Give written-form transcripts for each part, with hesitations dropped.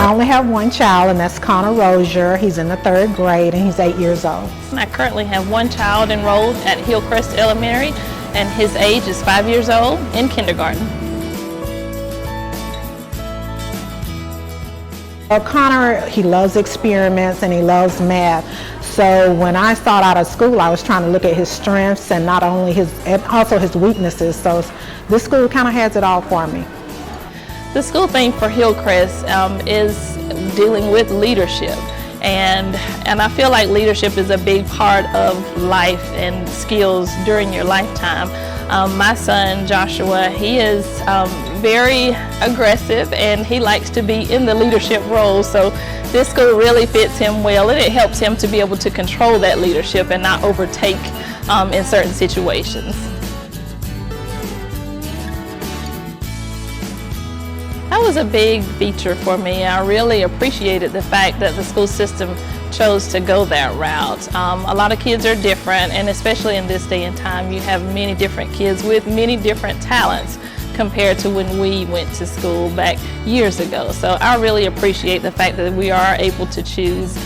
I only have one child, and that's Connor ROZIER. He's in the 3rd grade, and he's 8 years old. I currently have one child enrolled at Hillcrest Elementary, and his age is 5 years old in kindergarten. Well, Connor, he loves experiments and he loves math. So when I started out of school, I was trying to look at his strengths and not only and also his weaknesses. So this school kind of has it all for me. The school theme for Hillcrest is dealing with leadership. And I feel like leadership is a big part of life and skills during your lifetime. My son Joshua, he is very aggressive and he likes to be in the leadership role, so this school really fits him well, and it helps him to be able to control that leadership and not overtake in certain situations. That was a big feature for me. I really appreciated the fact that the school system chose to go that route. A lot of kids are different, and especially in this day and time, you have many different kids with many different talents compared to when we went to school back years ago. So I really appreciate the fact that we are able to choose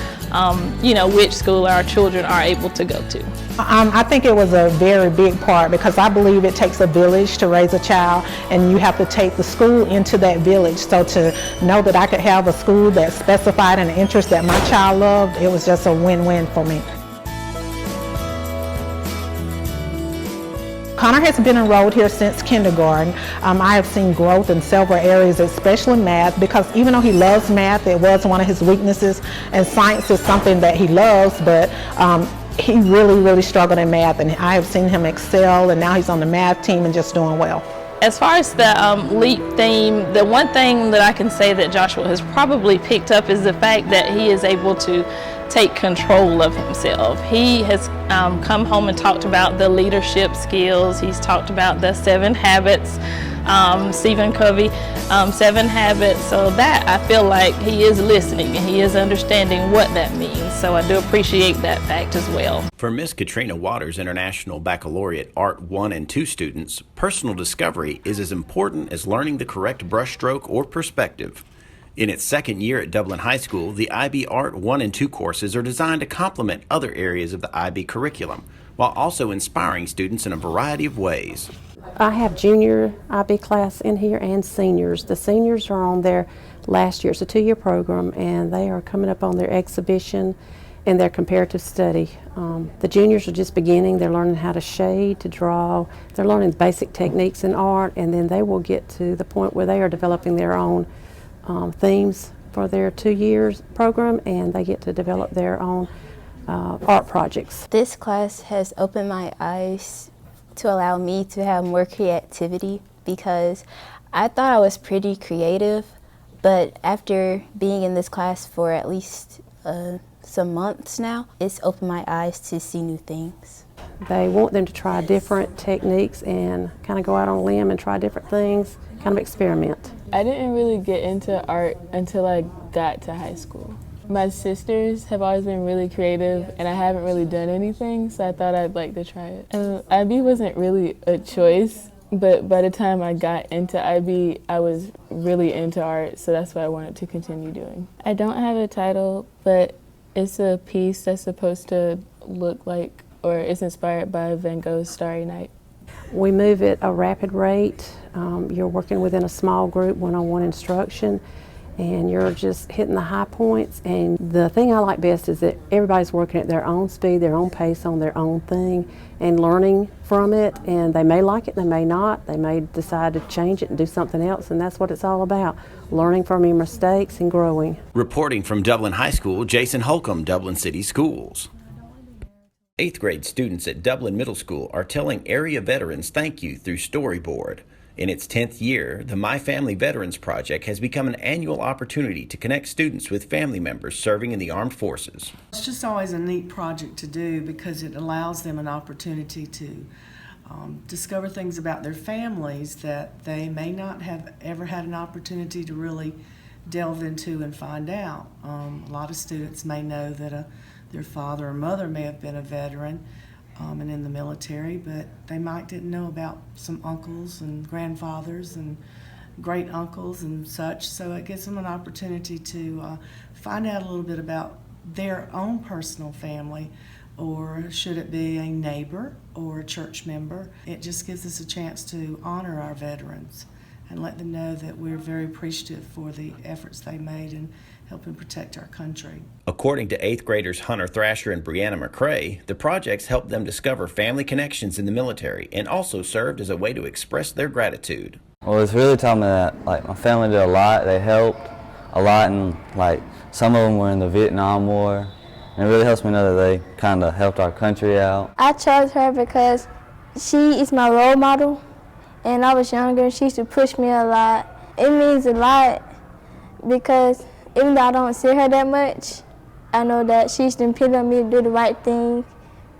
which school our children are able to go to. I think it was a very big part, because I believe it takes a village to raise a child, and you have to take the school into that village. So to know that I could have a school that specified an interest that my child loved, it was just a win-win for me. Connor has been enrolled here since kindergarten. I have seen growth in several areas, especially math, because even though he loves math, it was one of his weaknesses, and science is something that he loves, but he really struggled in math, and I have seen him excel, and now he's on the math team and just doing well. As far as the LEAP theme, the one thing that I can say that Joshua has probably picked up is the fact that he is able to take control of himself. He has come home and talked about the leadership skills. He's talked about the 7 habits, Stephen Covey, 7 habits. So that, I feel like he is listening and he is understanding what that means. So I do appreciate that fact as well. For Miss Katrina Waters' International Baccalaureate Art 1 and 2 students, personal discovery is as important as learning the correct brushstroke or perspective. In its 2nd year at Dublin High School, the IB Art 1 and 2 courses are designed to complement other areas of the IB curriculum, while also inspiring students in a variety of ways. I have junior IB class in here and seniors. The seniors are on their last year. It's a 2-year program, and they are coming up on their exhibition and their comparative study. The juniors are just beginning. They're learning how to shade, to draw. They're learning basic techniques in art, and then they will get to the point where they are developing their own themes for their 2 years program, and they get to develop their own art projects. This class has opened my eyes to allow me to have more creativity, because I thought I was pretty creative, but after being in this class for at least some months now, it's opened my eyes to see new things. They want them to try different techniques and kind of go out on a limb and try different things, kind of experiment. I didn't really get into art until I got to high school. My sisters have always been really creative, and I haven't really done anything, so I thought I'd like to try it. And IB wasn't really a choice, but by the time I got into IB, I was really into art, so that's what I wanted to continue doing. I don't have a title, but it's a piece that's supposed to look like, or it's inspired by Van Gogh's Starry Night. We move at a rapid rate. You're working within a small group, one-on-one instruction, and you're just hitting the high points. And the thing I like best is that everybody's working at their own speed, their own pace, on their own thing, and learning from it. And they may like it, they may not. They may decide to change it and do something else, and that's what it's all about, learning from your mistakes and growing. Reporting from Dublin High School, Jason Holcomb, Dublin City Schools. 8th grade students at Dublin Middle School are telling area veterans thank you through Storyboard. In its 10th year, the My Family Veterans Project has become an annual opportunity to connect students with family members serving in the armed forces. It's just always a neat project to do, because it allows them an opportunity to discover things about their families that they may not have ever had an opportunity to really delve into and find out. A lot of students may know that their father or mother may have been a veteran and in the military, but they didn't know about some uncles and grandfathers and great uncles and such, so it gives them an opportunity to find out a little bit about their own personal family, or should it be a neighbor or a church member. It just gives us a chance to honor our veterans and let them know that we're very appreciative for the efforts they made in helping protect our country. According to 8th graders Hunter Thrasher and BRIANNA MCRAE, the projects helped them discover family connections in the military and also served as a way to express their gratitude. Well, it's really taught me that my family did a lot. They helped a lot, and some of them were in the Vietnam War. And it really helps me know that they kind of helped our country out. I chose her because she is my role model, and I was younger and she used to push me a lot. It means a lot because even though I don't see her that much, I know that she's depending on me to do the right thing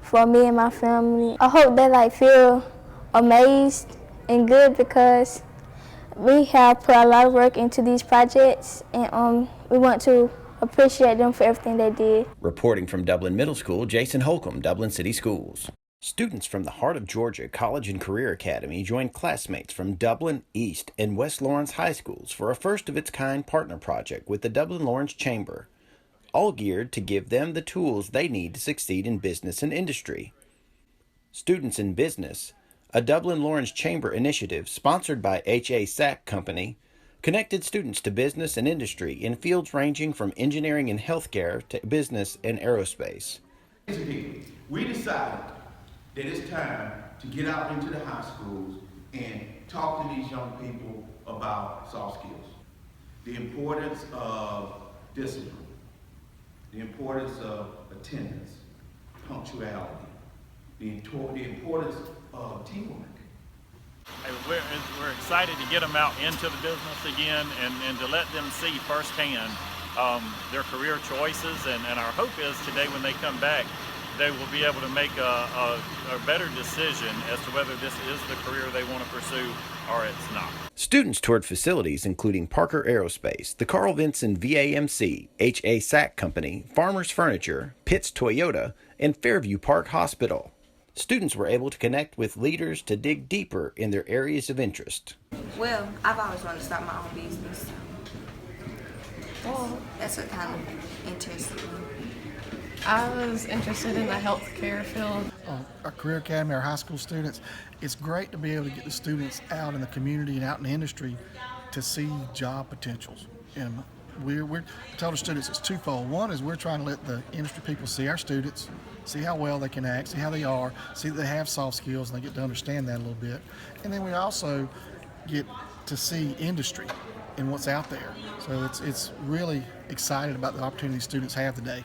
for me and my family. I hope they feel amazed and good because we have put a lot of work into these projects, and we want to appreciate them for everything they did. Reporting from Dublin Middle School, Jason Holcomb, Dublin City Schools. Students from the Heart of Georgia College and Career Academy joined classmates from Dublin, East, and West Lawrence High Schools for a first-of-its-kind partner project with the Dublin-Lawrence Chamber, all geared to give them the tools they need to succeed in business and industry. Students in Business, a Dublin-Lawrence Chamber initiative sponsored by HASAC Company, connected students to business and industry in fields ranging from engineering and healthcare to business and aerospace. We decided that it's time to get out into the high schools and talk to these young people about soft skills. The importance of discipline, the importance of attendance, punctuality, the importance of teamwork. We're excited to get them out into the business again and to let them see firsthand their career choices. And our hope is today when they come back, they will be able to make a better decision as to whether this is the career they want to pursue or it's not. Students toured facilities including Parker Aerospace, the Carl Vinson VAMC, HASAC Company, Farmers Furniture, Pitts Toyota, and Fairview Park Hospital. Students were able to connect with leaders to dig deeper in their areas of interest. Well, I've always wanted to start my own business. That's what kind of interested me. I was interested in the healthcare field. Our career academy, our high school students, it's great to be able to get the students out in the community and out in the industry to see job potentials. And we're told the students it's twofold. One is we're trying to let the industry people see our students, see how well they can act, see how they are, see that they have soft skills, and they get to understand that a little bit. And then we also get to see industry and what's out there. So it's really excited about the opportunities students have today.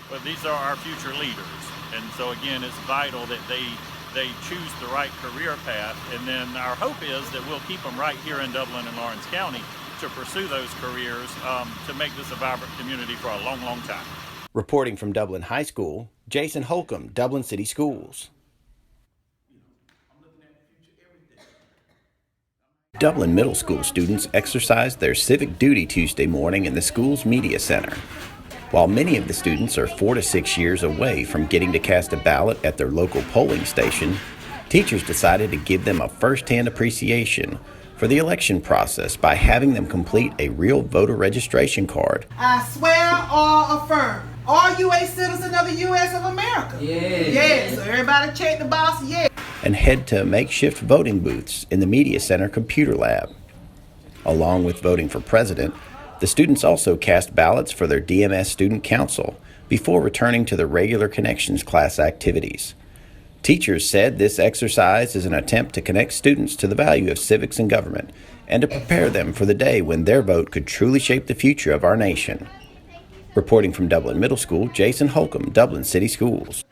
But these are our future leaders, and so again, it's vital that they choose the right career path, and then our hope is that we'll keep them right here in Dublin and Lawrence County to pursue those careers to make this a vibrant community for a long, long time. Reporting from Dublin High School, Jason Holcomb, Dublin City Schools. Dublin Middle School students exercised their civic duty Tuesday morning in the school's media center. While many of the students are 4 to 6 years away from getting to cast a ballot at their local polling station, teachers decided to give them a first-hand appreciation for the election process by having them complete a real voter registration card. I swear or affirm. Are you a citizen of the U.S. of America? Yes. Yes. So everybody check the box, yes. And head to makeshift voting booths in the Media Center Computer Lab. Along with voting for president, the students also cast ballots for their DMS Student Council before returning to the regular Connections class activities. Teachers said this exercise is an attempt to connect students to the value of civics and government and to prepare them for the day when their vote could truly shape the future of our nation. Reporting from Dublin Middle School, Jason Holcomb, Dublin City Schools.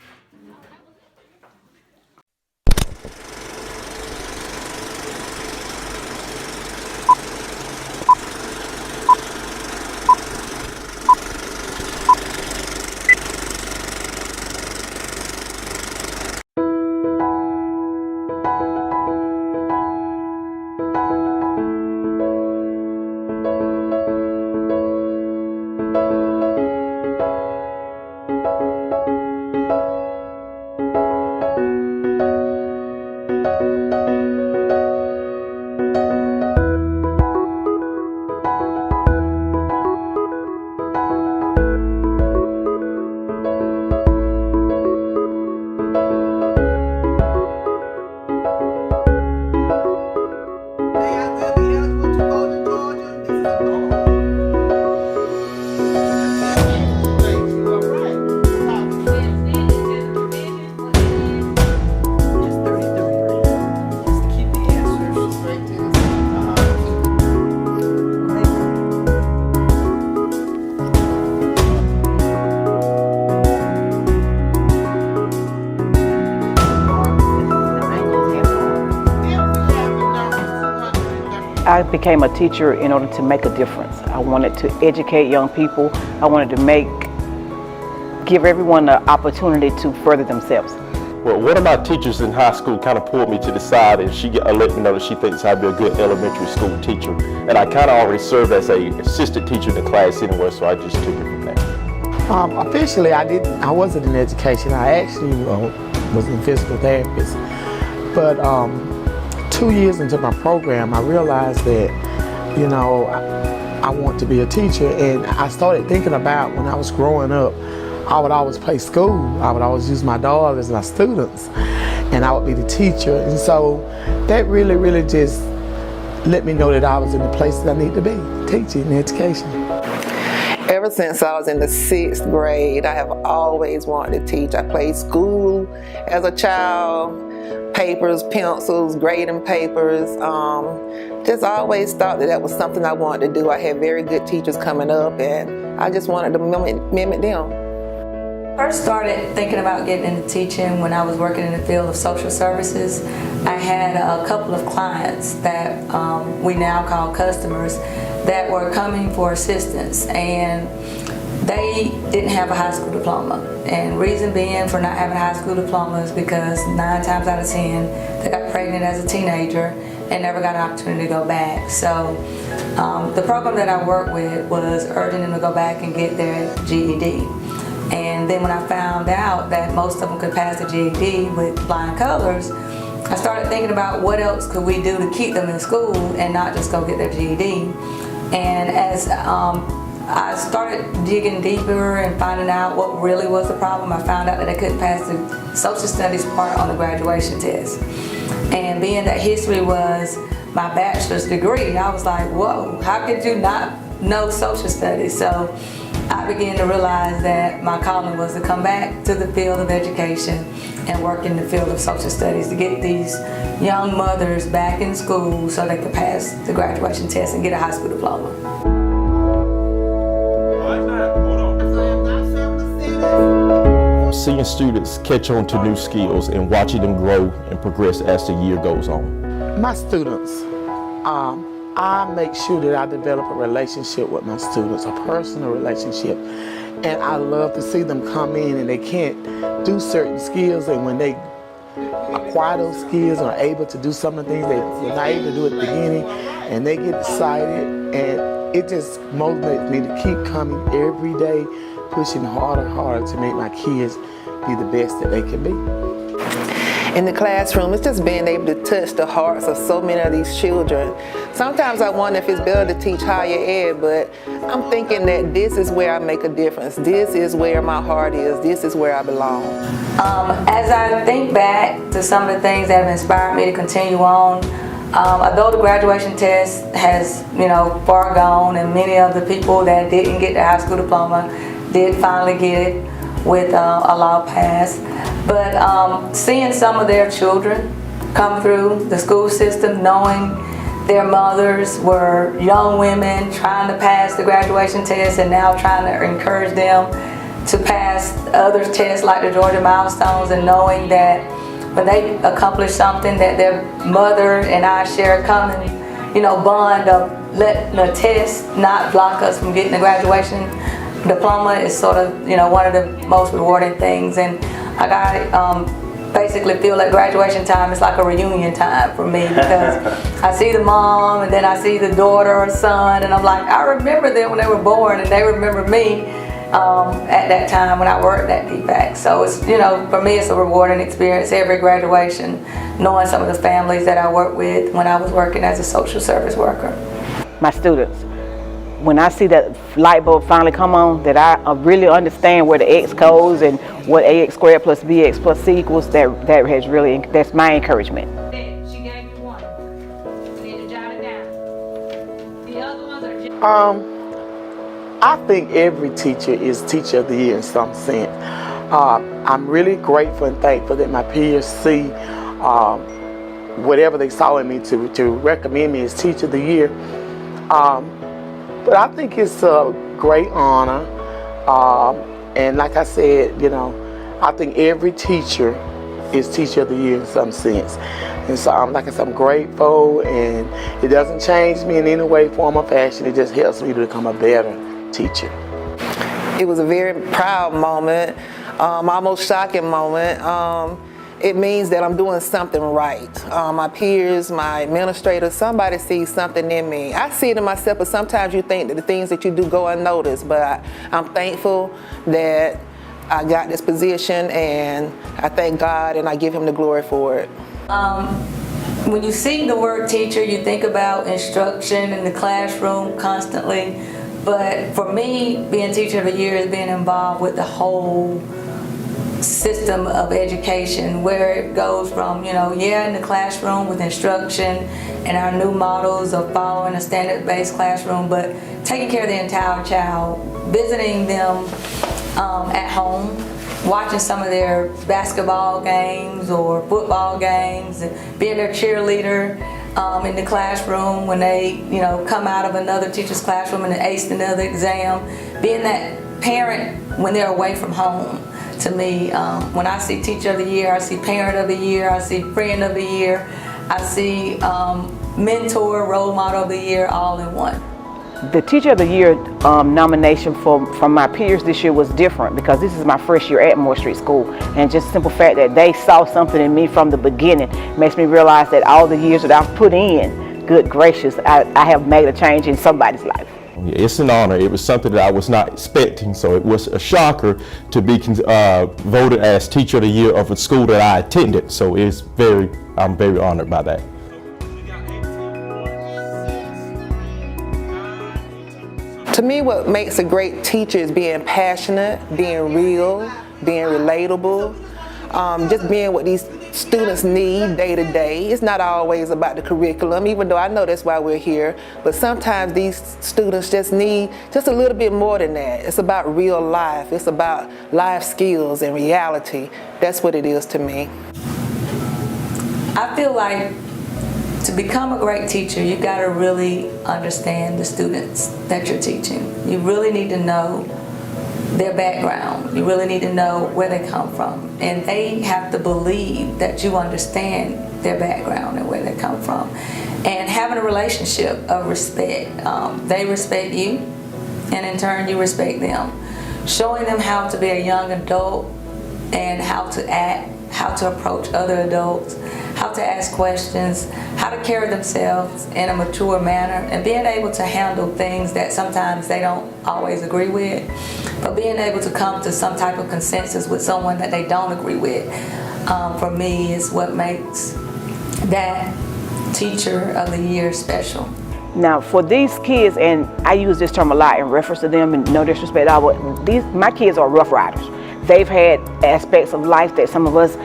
I became a teacher in order to make a difference. I wanted to educate young people. I wanted to give everyone the opportunity to further themselves. Well, one of my teachers in high school kind of pulled me to the side, and she let me know that she thinks I'd be a good elementary school teacher. And I kind of already served as an assistant teacher in the class anyway, so I just took it from there. Officially, I wasn't in education. I actually was a physical therapist. But 2 years into my program, I realized that, you know, I want to be a teacher. And I started thinking about when I was growing up, I would always play school. I would always use my dog as my students, and I would be the teacher. And so that really, really just let me know that I was in the place that I need to be, teaching and education. Ever since I was in the 6th grade, I have always wanted to teach. I played school as a child, papers, pencils, grading papers. Just always thought that was something I wanted to do. I had very good teachers coming up, and I just wanted to mimic them. I first started thinking about getting into teaching when I was working in the field of social services. I had a couple of clients that we now call customers that were coming for assistance, and they didn't have a high school diploma. And reason being for not having a high school diploma is because 9 times out of 10 they got pregnant as a teenager and never got an opportunity to go back. So the program that I worked with was urging them to go back and get their GED. And then when I found out that most of them could pass the GED with flying colors, I started thinking about what else could we do to keep them in school and not just go get their GED. And as I started digging deeper and finding out what really was the problem, I found out that they couldn't pass the social studies part on the graduation test. And being that history was my bachelor's degree, I was like, whoa, how could you not know social studies? So I began to realize that my calling was to come back to the field of education and work in the field of social studies to get these young mothers back in school so they could pass the graduation test and get a high school diploma. Seeing students catch on to new skills and watching them grow and progress as the year goes on. My students, I make sure that I develop a relationship with my students, a personal relationship. And I love to see them come in and they can't do certain skills, and when they acquire those skills and are able to do some of the things they were not able to do at the beginning, and they get excited, and it just motivates me to keep coming every day, pushing harder and harder to make my kids be the best that they can be. In the classroom, it's just being able to touch the hearts of so many of these children. Sometimes I wonder if it's better to teach higher ed, but I'm thinking that this is where I make a difference. This is where my heart is. This is where I belong. As I think back to some of the things that have inspired me to continue on, although the graduation test has, far gone, and many of the people that didn't get their high school diploma did finally get it with a law pass. But seeing some of their children come through the school system, knowing their mothers were young women trying to pass the graduation test and now trying to encourage them to pass other tests like the Georgia Milestones, and knowing that when they accomplish something that their mother and I share a common, bond of letting a test not block us from getting the graduation diploma is sort of, one of the most rewarding things. And I got basically feel like graduation time is like a reunion time for me, because I see the mom and then I see the daughter or son, and I'm like, I remember them when they were born, and they remember me at that time when I worked at DFAC. So it's, for me it's a rewarding experience every graduation, knowing some of the families that I worked with when I was working as a social service worker. My students, when I see that light bulb finally come on, that I really understand where the X codes and what AX squared plus BX plus C equals, that has really, that's my encouragement. She gave you one. You need to jot it down. The other ones are I think every teacher is Teacher of the Year in some sense. I'm really grateful and thankful that my peers see whatever they saw in me to recommend me as Teacher of the Year. But I think it's a great honor. And like I said, I think every teacher is Teacher of the Year in some sense. And so like I said, I'm grateful, and it doesn't change me in any way, form, or fashion. It just helps me to become a better teacher. It was a very proud moment, almost shocking moment. It means that I'm doing something right. My peers, my administrators, somebody sees something in me. I see it in myself, but sometimes you think that the things that you do go unnoticed, but I'm thankful that I got this position, and I thank God and I give Him the glory for it. When you see the word teacher, you think about instruction in the classroom constantly. But for me, being Teacher of the Year is being involved with the whole system of education, where it goes from, in the classroom with instruction and our new models of following a standard-based classroom, but taking care of the entire child, visiting them at home, watching some of their basketball games or football games, and being their cheerleader in the classroom when they, come out of another teacher's classroom and aced another exam, being that parent when they're away from home. To me, when I see Teacher of the Year, I see Parent of the Year, I see Friend of the Year, I see Mentor, Role Model of the Year, all in one. The Teacher of the Year nomination from my peers this year was different because this is my first year at Moore Street School, and just the simple fact that they saw something in me from the beginning makes me realize that all the years that I've put in, good gracious, I have made a change in somebody's life. It's an honor. It was something that I was not expecting, so it was a shocker to be voted as Teacher of the Year of a school that I attended. So I'm very honored by that. To me, what makes a great teacher is being passionate, being real, being relatable, just being what these students need day to day. It's not always about the curriculum, even though I know that's why we're here, but sometimes these students just need just a little bit more than that. It's about real life. It's about life skills and reality. That's what it is to me. I feel like to become a great teacher, you got to really understand the students that you're teaching. You really need to know their background. You really need to know where they come from. And they have to believe that you understand their background and where they come from. And having a relationship of respect. They respect you, and in turn you respect them. Showing them how to be a young adult and how to act, how to approach other adults, how to ask questions, how to carry themselves in a mature manner, and being able to handle things that sometimes they don't always agree with, but being able to come to some type of consensus with someone that they don't agree with, for me, is what makes that Teacher of the Year special. Now, for these kids, and I use this term a lot in reference to them, and no disrespect at all, but my kids are rough riders. They've had aspects of life that some of us,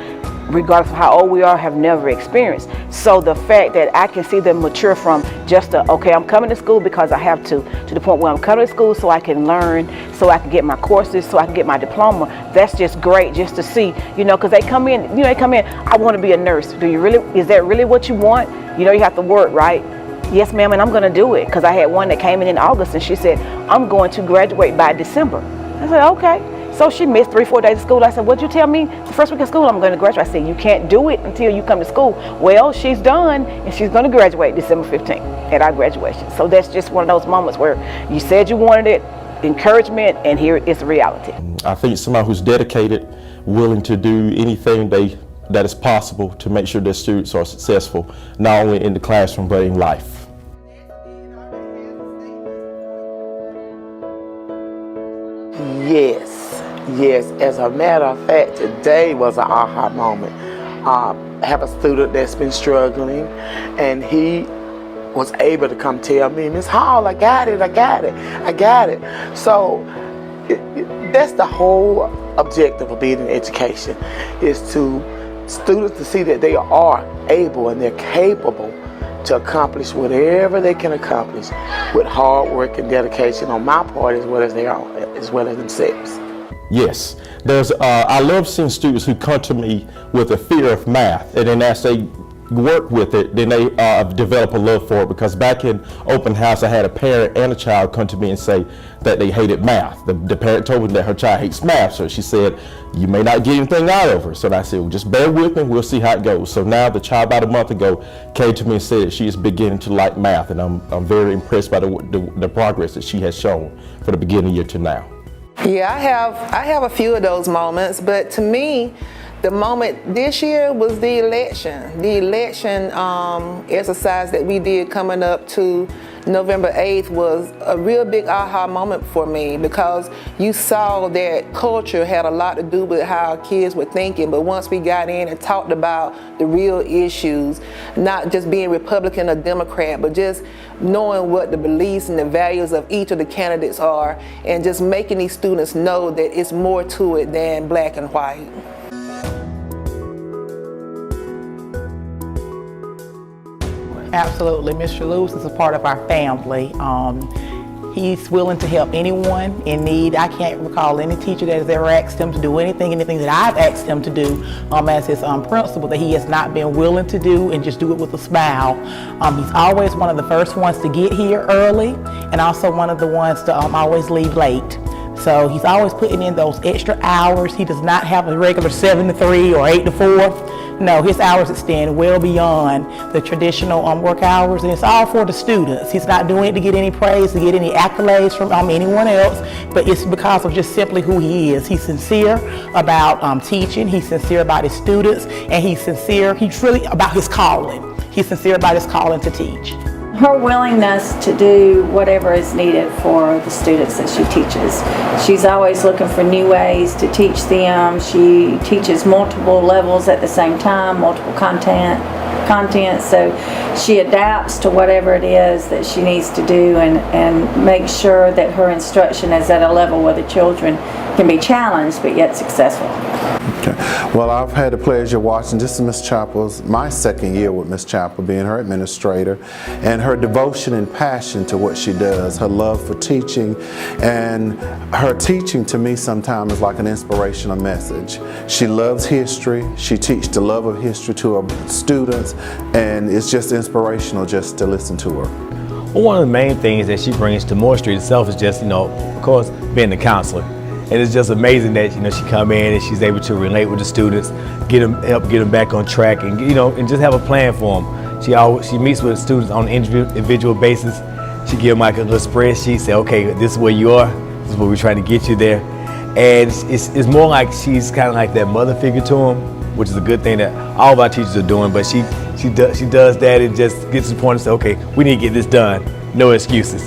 regardless of how old we are, have never experienced. So the fact that I can see them mature from just okay, I'm coming to school because I have to the point where I'm coming to school so I can learn, so I can get my courses, so I can get my diploma, that's just great just to see, because they come in, I want to be a nurse. Is that really what you want? You have to work, right? Yes, ma'am, and I'm going to do it, because I had one that came in August and she said, I'm going to graduate by December. I said, okay. So she missed 3-4 days of school. I said, what'd you tell me? The first week of school, I'm going to graduate. I said, you can't do it until you come to school. Well, she's done, and she's going to graduate December 15th at our graduation. So that's just one of those moments where you said you wanted it, encouragement, and here it's a reality. I think somebody who's dedicated, willing to do anything that is possible to make sure their students are successful, not only in the classroom, but in life. Yes, as a matter of fact, today was an aha moment. I have a student that's been struggling, and he was able to come tell me, Miss Hall, I got it. So that's the whole objective of being in education, is to students to see that they are able and they're capable to accomplish whatever they can accomplish with hard work and dedication on my part as well as themselves. Yes, I love seeing students who come to me with a fear of math, and then as they work with it, then they develop a love for it. Because back in open house, I had a parent and a child come to me and say that they hated math. The parent told me that her child hates math, so she said, you may not get anything out of her. So I said, well, just bear with me, we'll see how it goes. So now the child about a month ago came to me and said she is beginning to like math, and I'm very impressed by the progress that she has shown from the beginning of the year to now. Yeah, I have a few of those moments, but to me, the moment this year was the election. The election exercise that we did coming up to November 8th was a real big aha moment for me, because you saw that culture had a lot to do with how our kids were thinking. But once we got in and talked about the real issues, not just being Republican or Democrat, but just knowing what the beliefs and the values of each of the candidates are, and just making these students know that it's more to it than black and white. Absolutely. Mr. Lewis is a part of our family. He's willing to help anyone in need. I can't recall any teacher that has ever asked him to do anything that I've asked him to do as his principal that he has not been willing to do, and just do it with a smile. He's always one of the first ones to get here early, and also one of the ones to always leave late. So he's always putting in those extra hours. He does not have a regular 7 to 3 or 8 to 4. No, his hours extend well beyond the traditional work hours, and it's all for the students. He's not doing it to get any praise, to get any accolades from anyone else, but it's because of just simply who he is. He's sincere about teaching, he's sincere about his students, and he's really about his calling. He's sincere about his calling to teach. Her willingness to do whatever is needed for the students that she teaches. She's always looking for new ways to teach them. She teaches multiple levels at the same time, multiple content, so she adapts to whatever it is that she needs to do, and makes sure that her instruction is at a level where the children can be challenged but yet successful. Okay. Well, I've had the pleasure of watching this is Ms. Chappell's, my second year with Ms. Chappell, being her administrator, and her devotion and passion to what she does, her love for teaching, and her teaching to me sometimes is like an inspirational message. She loves history, she teaches the love of history to her students, and it's just inspirational just to listen to her. Well, one of the main things that she brings to Moore Street itself is just, of course, being the counselor. And it's just amazing that, she come in and she's able to relate with the students, help get them back on track, and, and just have a plan for them. She meets with students on an individual basis. She give them like a little spreadsheet, say, okay, this is where you are, this is where we're trying to get you there. And it's more like she's kind of like that mother figure to them, which is a good thing that all of our teachers are doing, but she does that and just gets to the point and say, okay, we need to get this done, no excuses.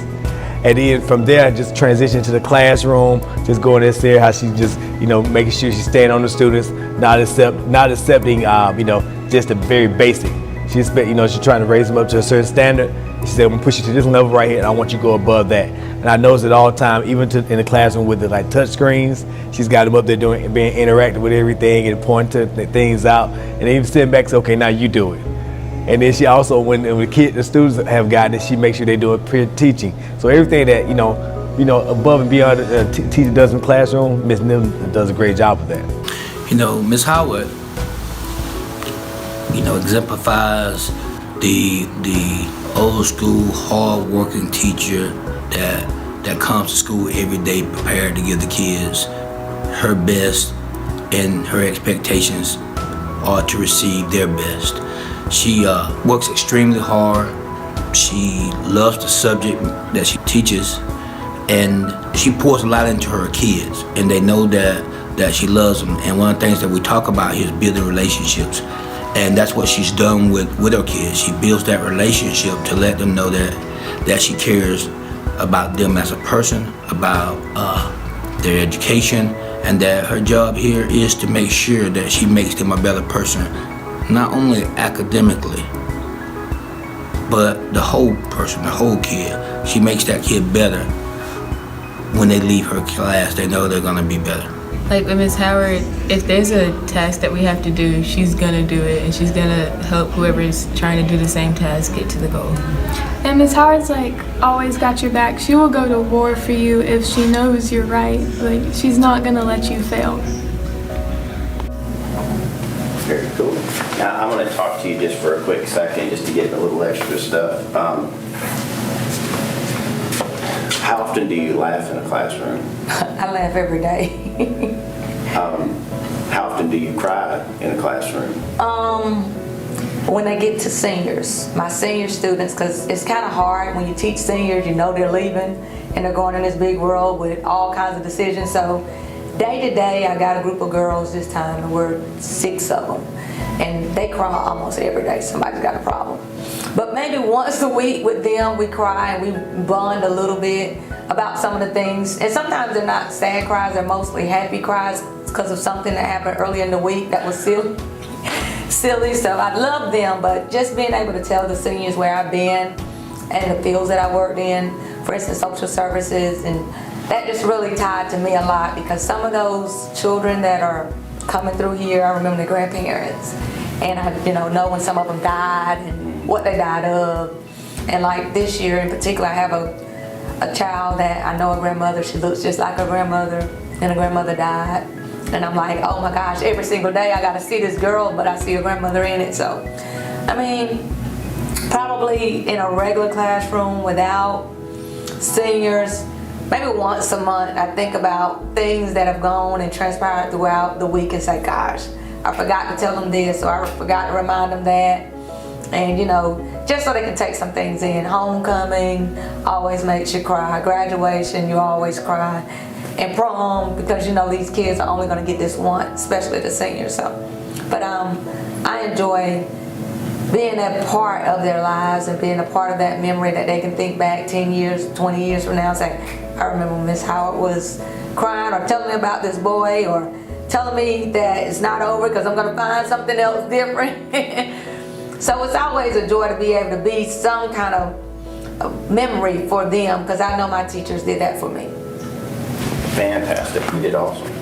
And then from there, just transition to the classroom, just going in there, how she just, making sure she's staying on the students, not accepting, just the very basic. She's trying to raise them up to a certain standard. She said, I'm gonna push you to this level right here, and I want you to go above that. And I notice it all the time, even in the classroom with the touch screens, she's got them up there being interactive with everything and pointing things out, and even sitting back and say, okay, now you do it. And then she also, when the students have gotten it, she makes sure they do it pre-teaching. So everything that, above and beyond the teacher does in the classroom, Ms. Nim does a great job of that. Ms. Howard, exemplifies the old school, hard-working teacher that comes to school every day prepared to give the kids her best, and her expectations are to receive their best. She works extremely hard. She loves the subject that she teaches, and she pours a lot into her kids, and they know that she loves them. And one of the things that we talk about here is building relationships, and that's what she's done with her kids. She builds that relationship to let them know that she cares about them as a person, about their education, and that her job here is to make sure that she makes them a better person, not only academically, but the whole person, the whole kid. She makes that kid better. When they leave her class, they know they're gonna be better. Like with Ms. Howard, if there's a task that we have to do, she's gonna do it, and she's gonna help whoever is trying to do the same task get to the goal. And Ms. Howard's always got your back. She will go to war for you if she knows you're right. She's not gonna let you fail. Very cool. Now I'm going to talk to you just for a quick second, just to get a little extra stuff. How often do you laugh in a classroom? I laugh every day. How often do you cry in a classroom? When I get to seniors, my senior students, because it's kind of hard when you teach seniors, you know they're leaving and they're going in this big world with all kinds of decisions. So day to day, I got a group of girls this time, and we're 6 of them. And they cry almost every day. Somebody's got a problem. But maybe once a week with them, we cry and we bond a little bit about some of the things. And sometimes they're not sad cries, they're mostly happy cries because of something that happened earlier in the week that was silly. So I love them, but just being able to tell the seniors where I've been and the fields that I worked in, for instance, social services, and that just really tied to me a lot, because some of those children that are coming through here, I remember the grandparents, and I know when some of them died and what they died of. And like this year in particular, I have a child that I know a grandmother, she looks just like her grandmother, and her grandmother died. And I'm like, oh my gosh, every single day I gotta see this girl, but I see a grandmother in it. So, I mean, probably in a regular classroom without seniors, maybe once a month I think about things that have gone and transpired throughout the week and say, gosh, I forgot to tell them this, or I forgot to remind them that. And just so they can take some things in. Homecoming always makes you cry. Graduation, you always cry. And prom, because these kids are only going to get this once, especially the seniors. But I enjoy being a part of their lives and being a part of that memory that they can think back 10 years, 20 years from now and say, I remember Miss Howard was crying or telling me about this boy or telling me that it's not over because I'm going to find something else different. So it's always a joy to be able to be some kind of memory for them, because I know my teachers did that for me. Fantastic. You did awesome.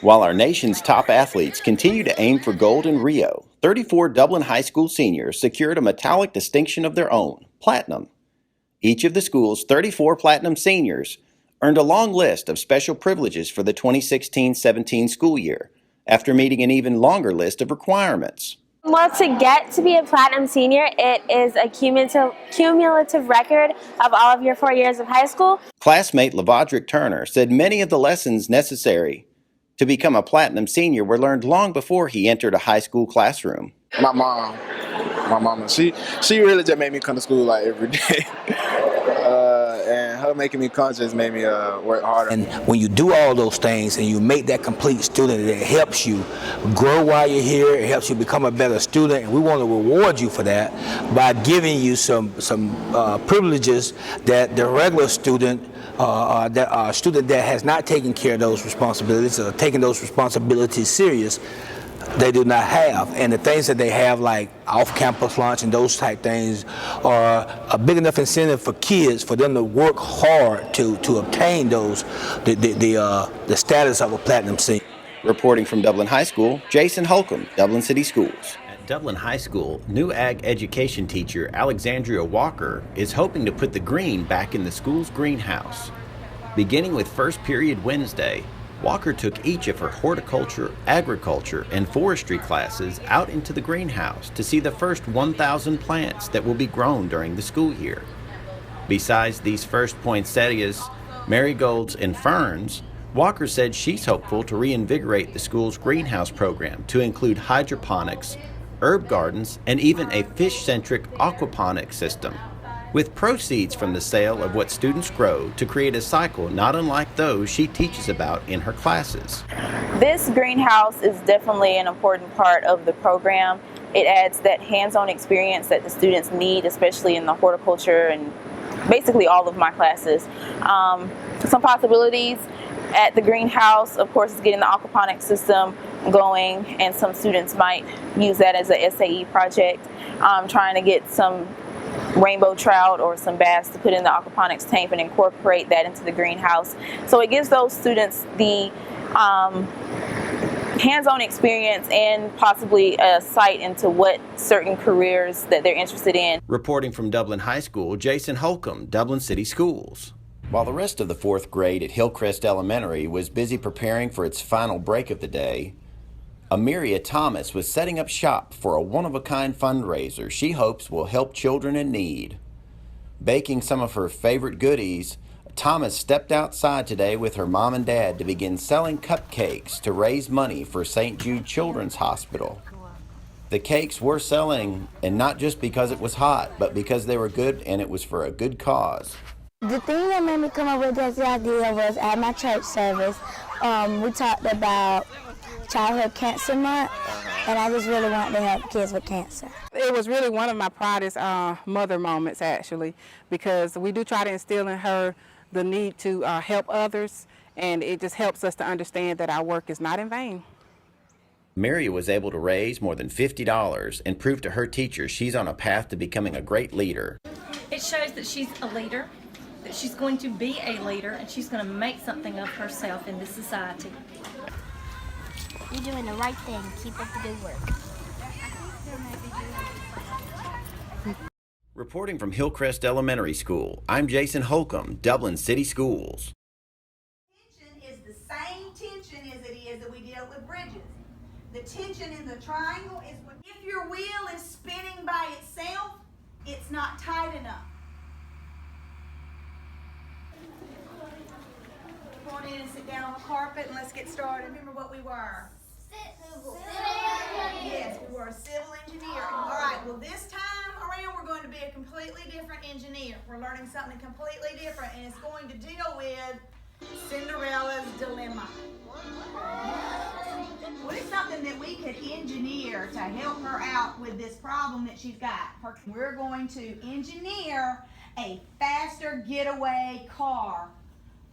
While our nation's top athletes continue to aim for gold in Rio, 34 Dublin High School seniors secured a metallic distinction of their own, platinum. Each of the school's 34 platinum seniors earned a long list of special privileges for the 2016-17 school year, after meeting an even longer list of requirements. Well, to get to be a platinum senior, it is a cumulative record of all of your 4 years of high school. Classmate Lavadrick Turner said many of the lessons necessary to become a platinum senior were learned long before he entered a high school classroom. My mama, she really just made me come to school like every day. And her making me conscious made me work harder. And when you do all those things and you make that complete student, it helps you grow while you're here. It helps you become a better student, and we want to reward you for that by giving you some privileges that the regular student, that a student that has not taken care of those responsibilities or taken those responsibilities serious, they do not have. And the things that they have, like off-campus lunch and those type things, are a big enough incentive for kids for them to work hard to obtain those the status of a platinum senior. Reporting from Dublin High School, Jason Holcomb, Dublin City Schools. At Dublin High School, new ag education teacher Alexandria Walker is hoping to put the green back in the school's greenhouse. Beginning with first period Wednesday, Walker took each of her horticulture, agriculture, and forestry classes out into the greenhouse to see the first 1,000 plants that will be grown during the school year. Besides these first poinsettias, marigolds, and ferns, Walker said she's hopeful to reinvigorate the school's greenhouse program to include hydroponics, herb gardens, and even a fish-centric aquaponics system, with proceeds from the sale of what students grow to create a cycle not unlike those she teaches about in her classes. This greenhouse is definitely an important part of the program. It adds that hands-on experience that the students need, especially in the horticulture and basically all of my classes. Some possibilities at the greenhouse, of course, is getting the aquaponics system going, and some students might use that as a SAE project, trying to get some rainbow trout or some bass to put in the aquaponics tank and incorporate that into the greenhouse. So it gives those students the hands-on experience and possibly a sight into what certain careers that they're interested in. Reporting from Dublin High School, Jason Holcomb, Dublin City Schools. While the rest of the 4th grade at Hillcrest Elementary was busy preparing for its final break of the day, AMIRIA Thomas was setting up shop for a one-of-a-kind fundraiser she hopes will help children in need. Baking some of her favorite goodies, Thomas stepped outside today with her mom and dad to begin selling cupcakes to raise money for St. Jude Children's Hospital. The cakes were selling, and not just because it was hot, but because they were good and it was for a good cause. The thing that made me come up with this idea was at my church service, we talked about Childhood Cancer Month, and I just really wanted to help kids with cancer. It was really one of my proudest mother moments, actually, because we do try to instill in her the need to help others, and it just helps us to understand that our work is not in vain. Mary was able to raise more than $50 and prove to her teachers she's on a path to becoming a great leader. It shows that she's a leader, that she's going to be a leader, and she's going to make something of herself in this society. You're doing the right thing. Keep up the good work. Reporting from Hillcrest Elementary School, I'm Jason Holcomb, Dublin City Schools. Tension is the same tension as it is that we dealt with bridges. The tension in the triangle is when if your wheel is spinning by itself, it's not tight enough. Come on in and sit down on the carpet and let's get started. Remember what we were? Yes, we were a civil engineer. All right, well this time around we're going to be a completely different engineer. We're learning something completely different, and it's going to deal with Cinderella's dilemma. What is something that we could engineer to help her out with this problem that she's got? We're going to engineer a faster getaway car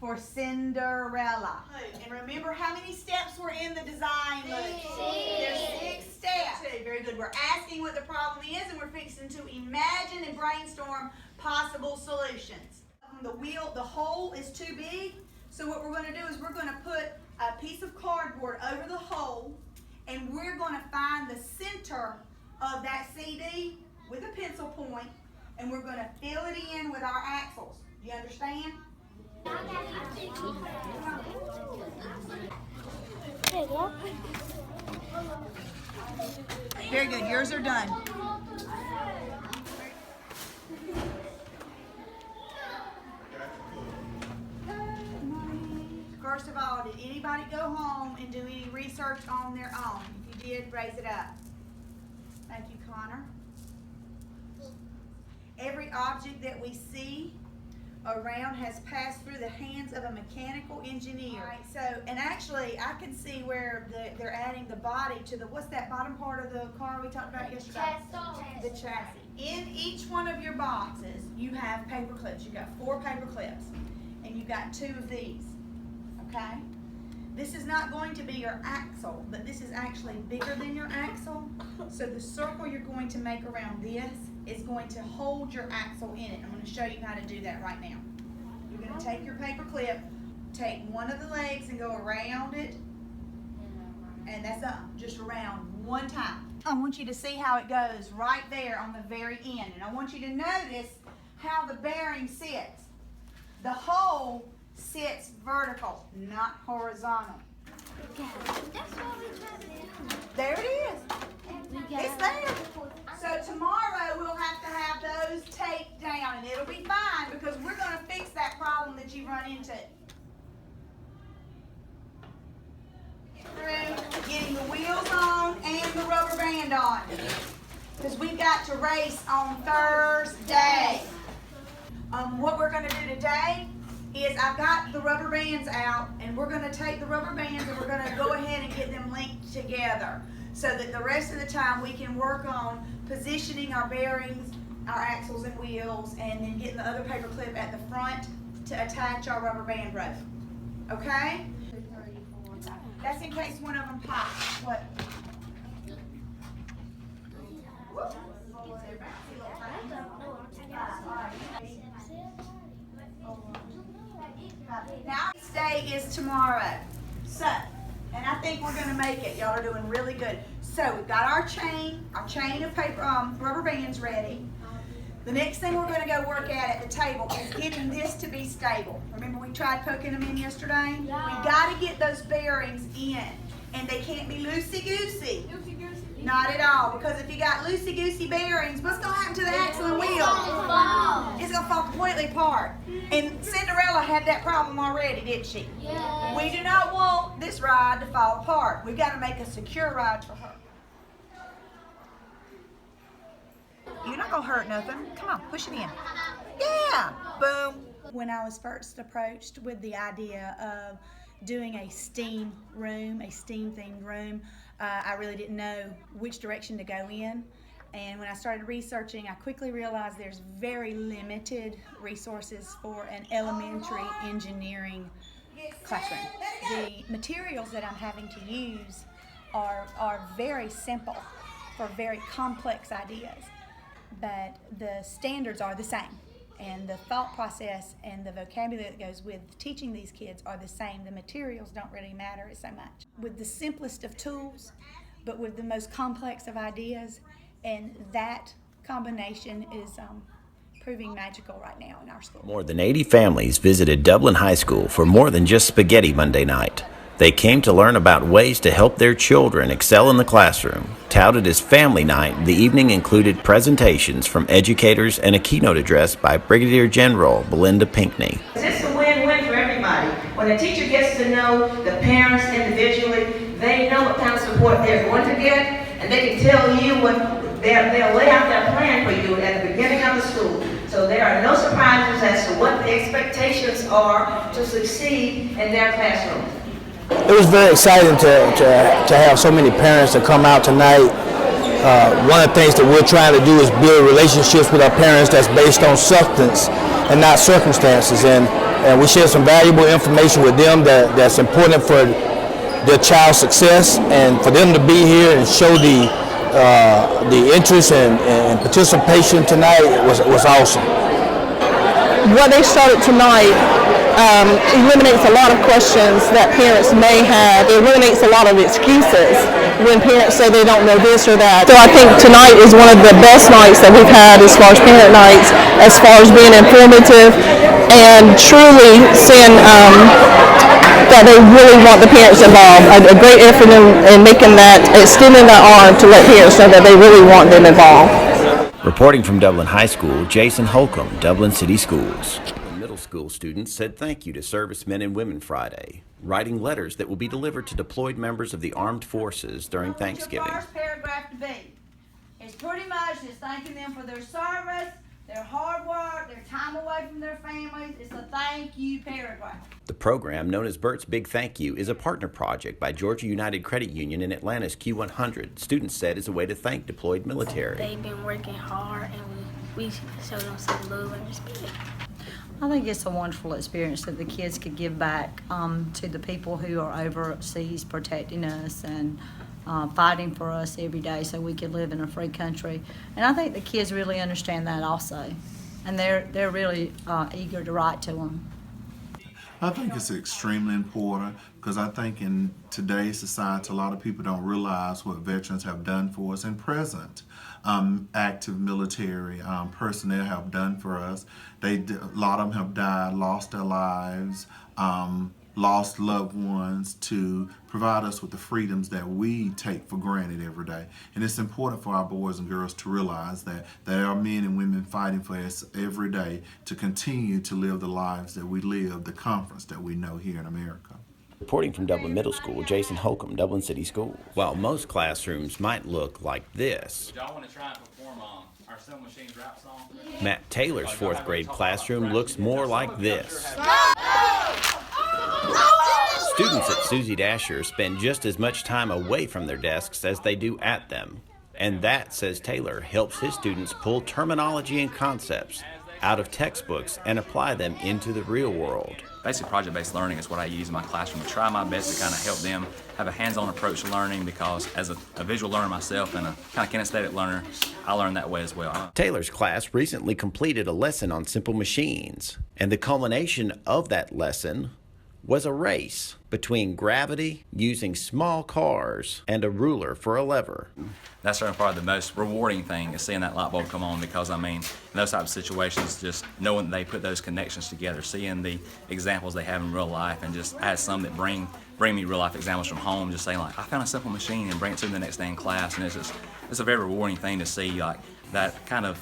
for Cinderella. And remember how many steps were in the design? There's 6 steps. Very good. We're asking what the problem is, and we're fixing to imagine and brainstorm possible solutions. The hole is too big, so what we're going to do is we're going to put a piece of cardboard over the hole, and we're going to find the center of that CD with a pencil point, and we're going to fill it in with our axles. Do you understand? Very good. Yours are done. First of all, did anybody go home and do any research on their own? If you did, raise it up. Thank you, Connor. Every object that we see around has passed through the hands of a mechanical engineer. All right, so, and actually I can see where they're adding the body to the, what's that bottom part of the car we talked about yesterday? The chassis. In each one of your boxes, you have paper clips. You've got 4 paper clips, and you've got 2 of these, okay? This is not going to be your axle, but this is actually bigger than your axle. So the circle you're going to make around this is going to hold your axle in it. I'm going to show you how to do that right now. You're going to take your paper clip, take one of the legs and go around it, and that's just around one time. I want you to see how it goes right there on the very end, and I want you to notice how the bearing sits. The hole sits vertical, not horizontal. There it is. It's there. So tomorrow we'll have to have those taped down, and it'll be fine because we're going to fix that problem that you run into. Getting the wheels on and the rubber band on, because we've got to race on Thursday. What we're going to do today is I've got the rubber bands out, and we're going to take the rubber bands and we're going to go ahead and get them linked together so that the rest of the time we can work on positioning our bearings, our axles and wheels, and then getting the other paper clip at the front to attach our rubber band rope. Okay? That's in case one of them pops. What? Now, this day is tomorrow. So, and I think we're going to make it. Y'all are doing really good. So, we've got our chain of paper, rubber bands ready. The next thing we're going to go work at the table is getting this to be stable. Remember we tried poking them in yesterday? Yeah. We got to get those bearings in, and they can't be loosey-goosey. Not at all, because if you got loosey-goosey bearings, what's going to happen to the axle and wheel? It's going to fall completely apart. And Cinderella had that problem already, didn't she? Yes. We do not want this ride to fall apart. We've got to make a secure ride for her. You're not going to hurt nothing. Come on, push it in. Yeah, boom. When I was first approached with the idea of doing a STEAM room, a STEAM-themed room, I really didn't know which direction to go in. And when I started researching, I quickly realized there's very limited resources for an elementary engineering classroom. The materials that I'm having to use are very simple for very complex ideas, but the standards are the same. And the thought process and the vocabulary that goes with teaching these kids are the same. The materials don't really matter so much. With the simplest of tools, but with the most complex of ideas, and that combination is proving magical right now in our school. More than 80 families visited Dublin High School for more than just spaghetti Monday night. They came to learn about ways to help their children excel in the classroom. Touted as family night, the evening included presentations from educators and a keynote address by Brigadier General Belinda Pinckney. It's a win-win for everybody. When a teacher gets to know the parents individually, they know what kind of support they're going to get, and they can tell you what they'll lay out their plan for you at the beginning of the school. So there are no surprises as to what the expectations are to succeed in their classroom. It was very exciting to have so many parents to come out tonight. One of the things that we're trying to do is build relationships with our parents that's based on substance and not circumstances. And we share some valuable information with them that's important for their child's success, and for them to be here and show the interest and participation tonight was awesome. What they started tonight eliminates a lot of questions that parents may have. It eliminates a lot of excuses when parents say they don't know this or that. So I think tonight is one of the best nights that we've had as far as parent nights, as far as being informative and truly seeing that they really want the parents involved. A great effort in making that, extending that arm to let parents know that they really want them involved. Reporting from Dublin High School, Jason Holcomb, Dublin City Schools. Middle school students said thank you to Servicemen and Women Friday, writing letters that will be delivered to deployed members of the armed forces during Thanksgiving. The first paragraph to be. It's pretty much just thanking them for their service, their hard work, their time away from their families. It's a thank you paragraph. The program, known as Bert's Big Thank You, is a partner project by Georgia United Credit Union and Atlanta's Q100. Students said is a way to thank deployed military. They've been working hard, and we show them some love and respect. I think it's a wonderful experience that the kids could give back to the people who are overseas protecting us and fighting for us every day so we can live in a free country. And I think the kids really understand that also, and they're really eager to write to them. I think it's extremely important because I think in today's society, a lot of people don't realize what veterans have done for us and present active military personnel have done for us. A lot of them have died, lost their lives, lost loved ones to provide us with the freedoms that we take for granted every day. And it's important for our boys and girls to realize that there are men and women fighting for us every day to continue to live the lives that we live, the comforts that we know here in America. Reporting from Dublin Middle School, Jason Holcomb, Dublin City Schools. While most classrooms might look like this, Y'all want to try and perform our Sewing Machines rap song? Matt Taylor's 4th grade classroom looks more like this. Students at Susie Dasher spend just as much time away from their desks as they do at them. And that, says Taylor, helps his students pull terminology and concepts out of textbooks and apply them into the real world. Basically, project-based learning is what I use in my classroom to try my best to kind of help them have a hands-on approach to learning, because as a visual learner myself and a kind of kinesthetic learner, I learn that way as well. Taylor's class recently completed a lesson on simple machines, and the culmination of that lesson was a race between gravity, using small cars, and a ruler for a lever. That's certainly probably the most rewarding thing, is seeing that light bulb come on, because I mean, in those types of situations, just knowing they put those connections together, seeing the examples they have in real life, and just add some that bring me real life examples from home, just saying like, I found a simple machine, and bring it to the next day in class, and it's a very rewarding thing to see, like that kind of,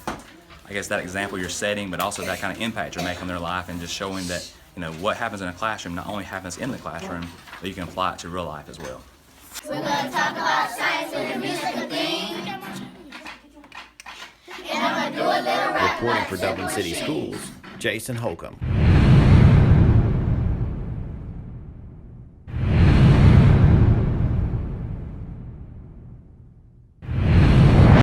I guess, that example you're setting, but also that kind of impact you're making in their life, and just showing that, you know, what happens in a classroom not only happens in the classroom, but you can apply it to real life as well. We're going to talk about science and the musical thing. And I'm going to do a little rap. Reporting for Dublin City Schools, Jason Holcomb.